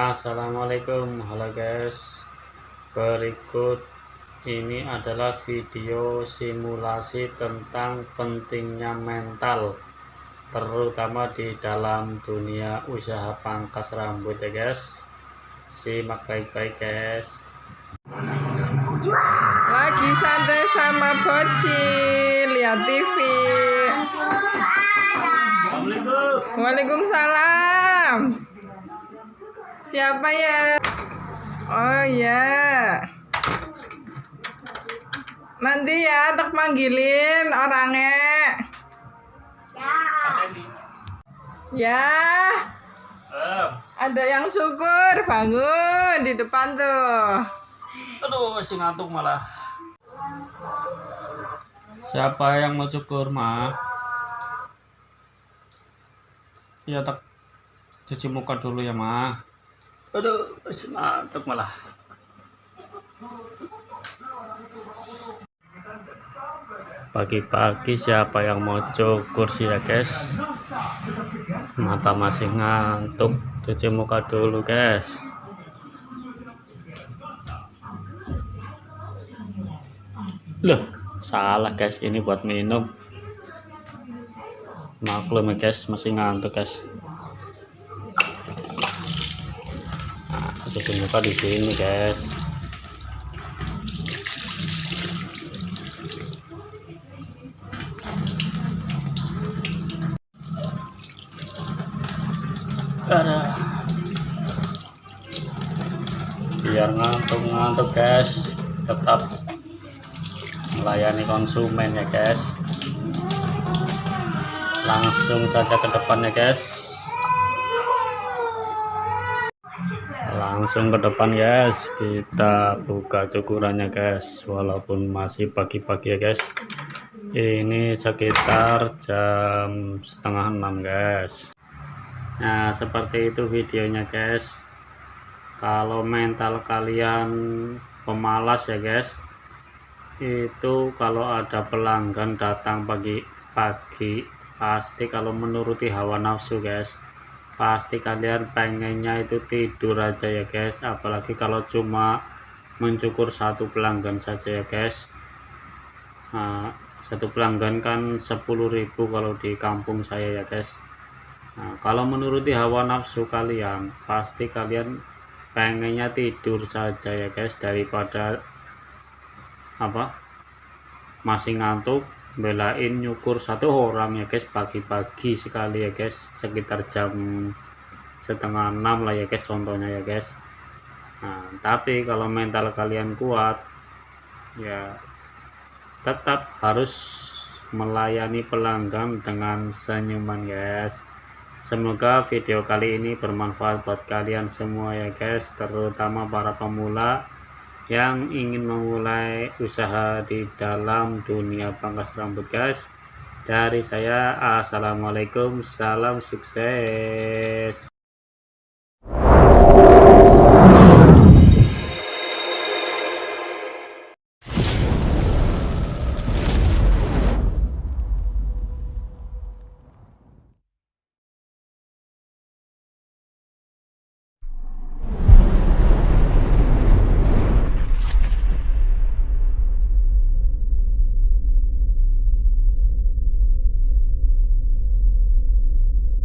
Assalamualaikum, halo guys. Berikut ini adalah video simulasi tentang pentingnya mental, terutama di dalam dunia usaha pangkas rambut ya guys. Simak baik-baik guys. Lagi santai sama bocil, lihat TV. Waalaikumsalam. Siapa ya? Oh ya. Nanti ya tak manggilin orangnya. Ya. Ada yang syukur, bangun di depan tuh. Aduh, masih ngantuk malah. Siapa yang mau cukur, Ma? Ya tak cuci muka dulu ya, Ma. Aduh, masih ngantuk malah. Pagi-pagi siapa yang mau cukur sih ya guys? Mata masih ngantuk, cuci muka dulu guys. Loh, salah guys, ini buat minum. Maklum ya guys, masih ngantuk guys. Nah, cuci muka di sini guys. Biar ngantuk-ngantuk guys, tetap melayani konsumen ya guys. Langsung saja ke depannya guys. Langsung ke depan guys, kita buka cukurannya guys, walaupun masih pagi-pagi ya guys. Ini sekitar jam setengah 6 guys. Nah seperti itu videonya guys. Kalau mental kalian pemalas ya guys, itu kalau ada pelanggan datang pagi-pagi, pasti kalau menuruti hawa nafsu guys, pasti kalian pengennya itu tidur aja ya guys. Apalagi kalau cuma mencukur satu pelanggan saja ya guys. Nah, satu pelanggan kan 10.000 kalau di kampung saya ya guys. Nah, kalau menuruti hawa nafsu kalian, pasti kalian pengennya tidur saja ya guys, daripada masih ngantuk belain nyukur satu orang ya guys pagi-pagi sekali ya guys, sekitar jam setengah 6 lah ya guys contohnya ya guys. Nah tapi kalau mental kalian kuat ya tetap harus melayani pelanggan dengan senyuman guys. Semoga video kali ini bermanfaat buat kalian semua ya guys, terutama para pemula yang ingin memulai usaha di dalam dunia pangkas rambut guys. Dari saya, assalamualaikum, salam sukses.